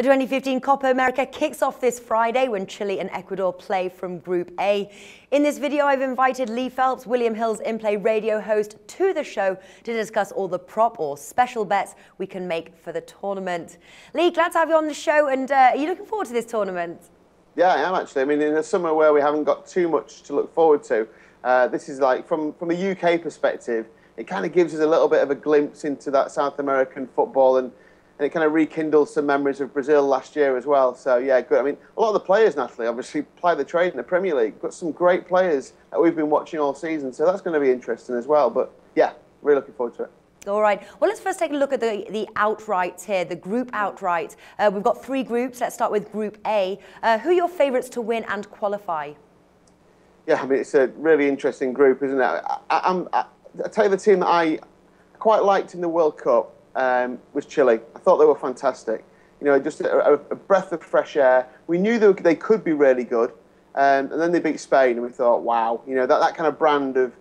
The 2015 Copa America kicks off this Friday when Chile and Ecuador play from Group A. In this video, I've invited Lee Phelps, William Hill's in-play radio host, to the show to discuss all the prop or special bets we can make for the tournament. Lee, glad to have you on the show, and are you looking forward to this tournament? Yeah, I am actually. I mean, in a summer where we haven't got too much to look forward to, this is like, from the UK perspective, it kind of gives us a little bit of a glimpse into that South American football, and it kind of rekindles some memories of Brazil last year as well. So, yeah, good. I mean, a lot of the players, Natalie, obviously ply the trade in the Premier League. Got some great players that we've been watching all season, so that's going to be interesting as well. But, yeah, really looking forward to it. All right. Well, let's first take a look at the outrights here, the group outright. We've got three groups. Let's start with Group A. Who are your favourites to win and qualify? Yeah, I mean, it's a really interesting group, isn't it? I'll tell you the team that I quite liked in the World Cup was Chile. I thought they were fantastic. You know, just a breath of fresh air. We knew they could be really good. And then they beat Spain, and we thought, wow, you know, that kind of brand of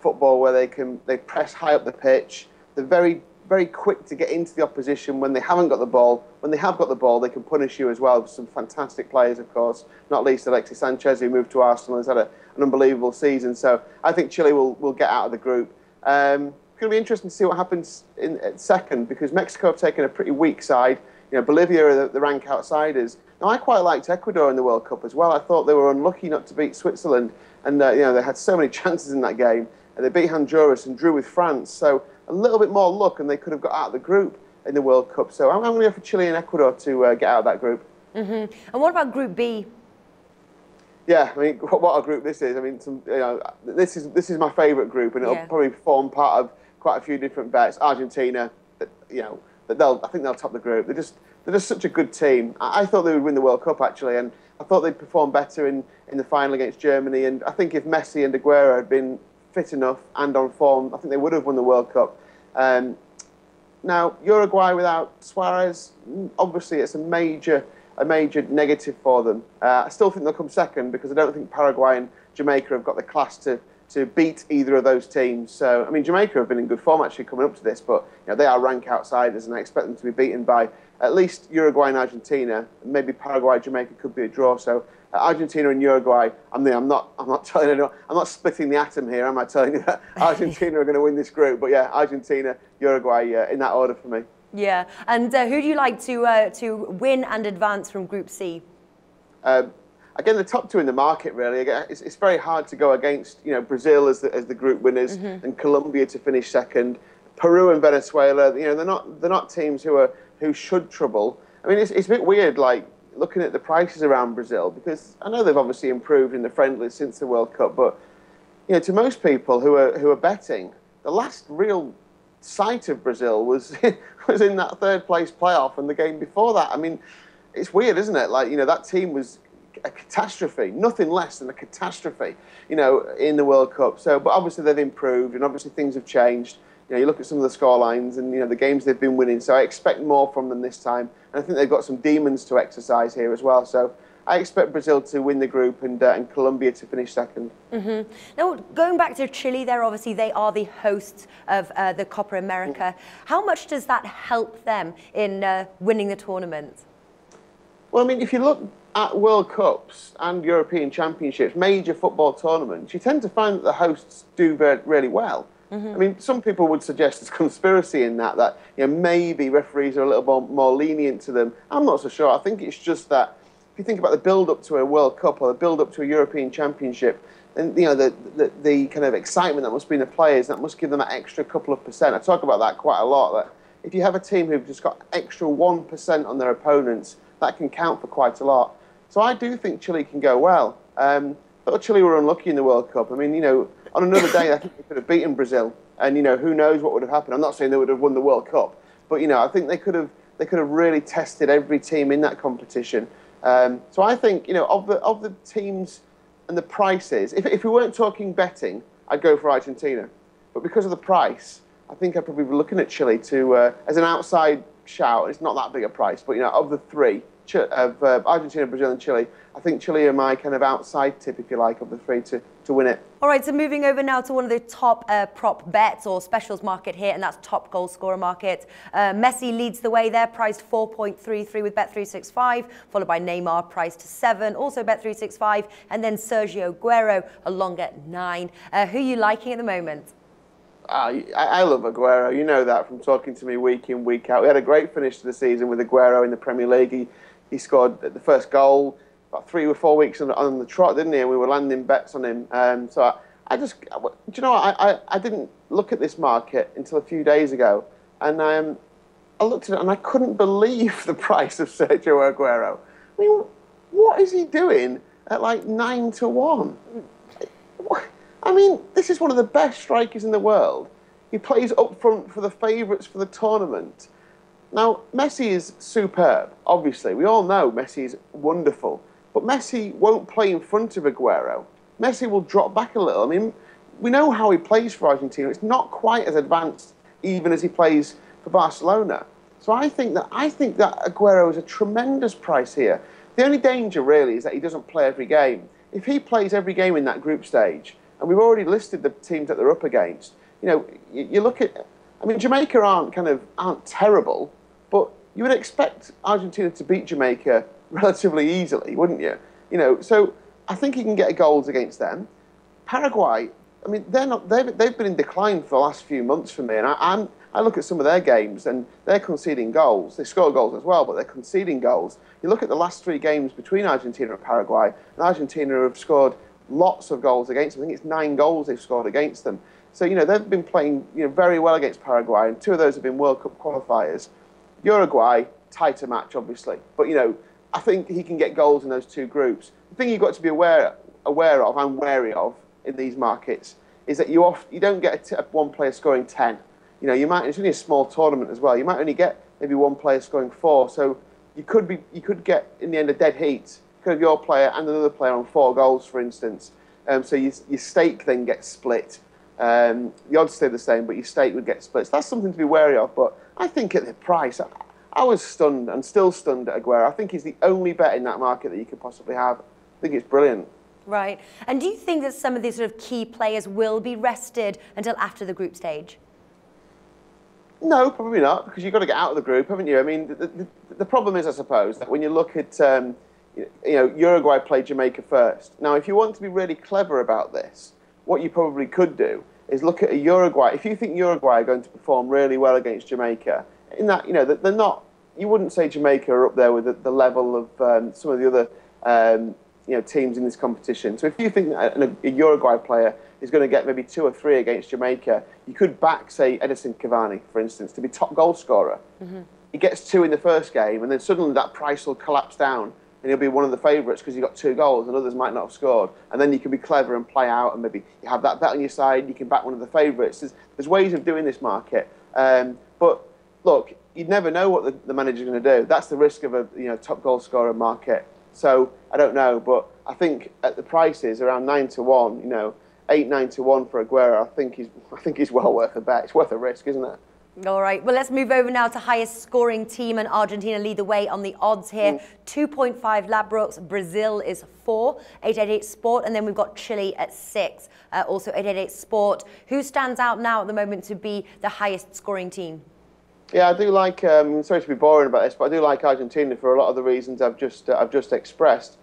football where they press high up the pitch. They're very, very quick to get into the opposition when they haven't got the ball. When they have got the ball, they can punish you as well. Some fantastic players, of course, not least Alexis Sanchez, who moved to Arsenal and has had an unbelievable season. So I think Chile will get out of the group. It's going to be interesting to see what happens at second, because Mexico have taken a pretty weak side. You know, Bolivia are the rank outsiders. Now, I quite liked Ecuador in the World Cup as well. I thought they were unlucky not to beat Switzerland, and you know, they had so many chances in that game. And they beat Honduras and drew with France, so a little bit more luck, and they could have got out of the group in the World Cup. So I'm going to go for Chile and Ecuador to get out of that group. And what about Group B? Yeah, I mean, what a group this is. I mean, this is my favourite group, and it'll probably form part of quite a few different bets. Argentina, you know, I think they'll top the group. They're just such a good team. I thought they would win the World Cup, actually, and I thought they'd perform better in the final against Germany. And I think if Messi and Aguero had been fit enough and on form, I think they would have won the World Cup. Now, Uruguay without Suarez, obviously it's a major negative for them. I still think they'll come second, because I don't think Paraguay and Jamaica have got the class to beat either of those teams. So, I mean, Jamaica have been in good form actually coming up to this, but you know, they are rank outsiders, and I expect them to be beaten by at least Uruguay and Argentina. Maybe Paraguay, Jamaica could be a draw. So Argentina and Uruguay, I'm not telling anyone, I'm not splitting the atom here, am I, telling you that Argentina are going to win this group? But yeah, Argentina, Uruguay, in that order for me. Yeah, and who do you like to win and advance from Group C? Again, the top two in the market, really. It's very hard to go against, you know, Brazil as the group winners, and Colombia to finish second. Peru and Venezuela, you know, they're not teams who should trouble. I mean, it's a bit weird, like, looking at the prices around Brazil, because I know they've obviously improved in the friendlies since the World Cup, but you know, to most people who are betting, the last real sight of Brazil was in that third place playoff and the game before that. I mean, it's weird, isn't it? Like, you know, that team was a catastrophe, nothing less than a catastrophe, you know, in the World Cup. So, but obviously they've improved, and obviously things have changed. You know, you look at some of the scorelines and, you know, the games they've been winning. So I expect more from them this time, and I think they've got some demons to exercise here as well. So I expect Brazil to win the group, and Colombia to finish second. Now, going back to Chile, they are the hosts of the Copa America. How much does that help them in winning the tournament? Well, I mean, if you look at World Cups and European Championships, major football tournaments, you tend to find that the hosts do really well. I mean, some people would suggest there's conspiracy in that you know, maybe referees are a little more lenient to them. I'm not so sure. I think it's just that if you think about the build-up to a World Cup or the build-up to a European Championship, and you know, the kind of excitement that must be in the players, that must give them that extra couple of percent. I talk about that quite a lot, that if you have a team who've just got extra 1% on their opponents, that can count for quite a lot. So I do think Chile can go well. I thought Chile were unlucky in the World Cup. I mean, you know, on another day, I think they could have beaten Brazil, and you know, who knows what would have happened. I'm not saying they would have won the World Cup, but you know, I think they could have really tested every team in that competition. So I think, you know, of the teams and the prices, if we weren't talking betting, I'd go for Argentina, but because of the price, I think I'd probably be looking at Chile to as an outside shout. It's not that big a price, but you know, of the three, Argentina, Brazil, and Chile. I think Chile are my kind of outside tip, if you like, of the three to win it. All right, so moving over now to one of the top prop bets or specials market here, and that's top goal scorer market. Messi leads the way there, priced 4.33 with Bet365, followed by Neymar, priced 7, also Bet365, and then Sergio Aguero along at 9. Who are you liking at the moment? I love Aguero. You know that from talking to me week in, week out. We had a great finish to the season with Aguero in the Premier League. He scored the first goal about 3 or 4 weeks on the trot, didn't he? And we were landing bets on him. So I do you know what? I didn't look at this market until a few days ago. And I looked at it and I couldn't believe the price of Sergio Aguero. I mean, what is he doing at like 9 to 1? I mean, this is one of the best strikers in the world. He plays up front for the favourites for the tournament. Now, Messi is superb, obviously. We all know Messi is wonderful. But Messi won't play in front of Aguero. Messi will drop back a little. I mean, we know how he plays for Argentina. It's not quite as advanced even as he plays for Barcelona. So I think that Aguero is a tremendous price here. The only danger, really, is that he doesn't play every game. If he plays every game in that group stage, and we've already listed the teams that they're up against, you know, you look at, I mean, Jamaica aren't terrible, but you would expect Argentina to beat Jamaica relatively easily, wouldn't you? You know, so I think he can get goals against them. Paraguay, I mean, they've been in decline for the last few months for me, and I look at some of their games and they're conceding goals. They score goals as well, but they're conceding goals. You look at the last 3 games between Argentina and Paraguay, and Argentina have scored lots of goals against them. I think it's 9 goals they've scored against them. So, you know, they've been playing, you know, very well against Paraguay, and 2 of those have been World Cup qualifiers. Uruguay, tighter match, obviously. But, you know, I think he can get goals in those 2 groups. The thing you've got to be aware of and wary of in these markets is that you don't get one player scoring 10. You know, it's only a small tournament as well. You might only get maybe one player scoring 4. So you could get, in the end, a dead heat. You could have your player and another player on 4 goals, for instance. So your stake then gets split. The odds stay the same, but your stake would get split. So that's something to be wary of. But I think at the price, I was stunned and still stunned at Aguero. I think he's the only bet in that market that you could possibly have. I think it's brilliant. Right. And do you think that some of these sort of key players will be rested until after the group stage? No, probably not, because you've got to get out of the group, haven't you? I mean, the problem is, I suppose, that when you look at, you know, Uruguay played Jamaica first. Now, if you want to be really clever about this, what you probably could do is look at a Uruguay. If you think Uruguay are going to perform really well against Jamaica, in that, you know, they're not, you wouldn't say Jamaica are up there with the level of some of the other, you know, teams in this competition. So if you think a Uruguay player is going to get maybe 2 or 3 against Jamaica, you could back, say, Edison Cavani, for instance, to be top goal scorer. Mm-hmm. He gets 2 in the first game, and then suddenly that price will collapse down, and he'll be one of the favourites because he got 2 goals, and others might not have scored. And then you can be clever and play out, and maybe you have that bet on your side, you can back one of the favourites. There's ways of doing this market. But look, you'd never know what the manager's going to do. That's the risk of a top goal scorer market. So I don't know, but I think at the prices around 9 to 1, you know, 8, 9 to 1 for Aguero, I think he's well worth a bet. It's worth a risk, isn't it? All right, well, let's move over now to highest scoring team, and Argentina lead the way on the odds here. 2.5 Ladbrokes, Brazil is 4, 888 Sport, and then we've got Chile at 6, also 888 Sport. Who stands out now at the moment to be the highest scoring team? Yeah, I do like, sorry to be boring about this, but I do like Argentina for a lot of the reasons I've just expressed.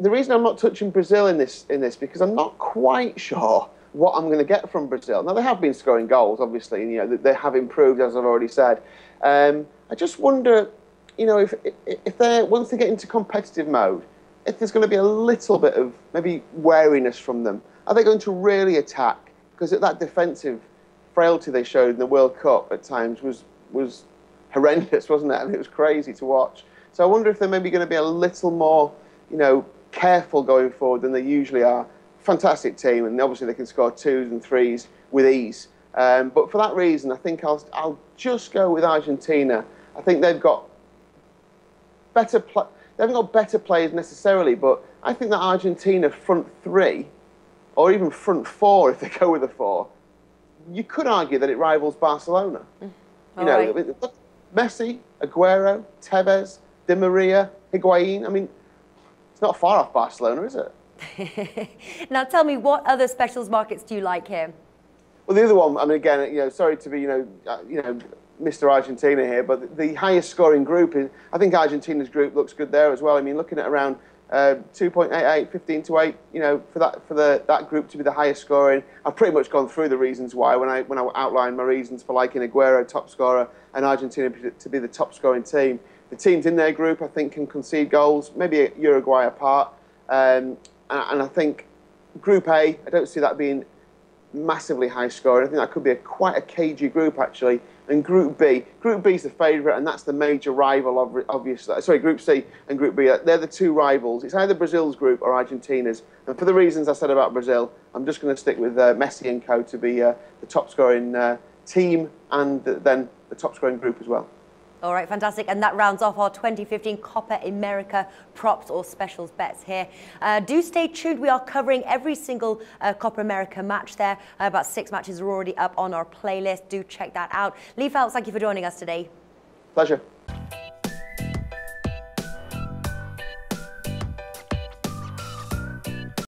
The reason I'm not touching Brazil in this because I'm not quite sure what I'm going to get from Brazil. Now, they have been scoring goals, obviously, and, you know, they have improved, as I've already said. I just wonder, you know, if they're, once they get into competitive mode, if there's going to be a little bit of maybe wariness from them. Are they going to really attack? Because that defensive frailty they showed in the World Cup at times was horrendous, wasn't it? I mean, it was crazy to watch. So I wonder if they're maybe going to be a little more, you know, careful going forward than they usually are. Fantastic team, and obviously they can score 2s and 3s with ease. But for that reason, I think I'll just go with Argentina. I think they've got better. They haven't got better players necessarily, but I think that Argentina front 3, or even front 4, if they go with a 4, you could argue that it rivals Barcelona. You know, Messi, Aguero, Tevez, Di Maria, Higuain. I mean, it's not far off Barcelona, is it? Now tell me, what other specials markets do you like here? Well, the other one, I mean, again, sorry to be, Mr. Argentina here, but the highest scoring group is, I think Argentina's group looks good there as well. I mean, looking at around 2.88, 15-8, for that group to be the highest scoring. I've pretty much gone through the reasons why when I outlined my reasons for liking Aguero, top scorer, and Argentina to be the top scoring team. The teams in their group, I think, can concede goals, maybe Uruguay apart. And I think Group A, I don't see that being massively high scoring. I think that could be quite a cagey group, actually. And Group B's the favourite, and that's the major rival, obviously. Sorry, Group C and Group B, they're the two rivals. It's either Brazil's group or Argentina's. And for the reasons I said about Brazil, I'm just going to stick with Messi and co to be the top scoring team and then the top scoring group as well. All right, fantastic. And that rounds off our 2015 Copa America props or specials bets here. Do stay tuned. We are covering every single Copa America match there. About 6 matches are already up on our playlist. Do check that out. Lee Phelps, thank you for joining us today. Pleasure.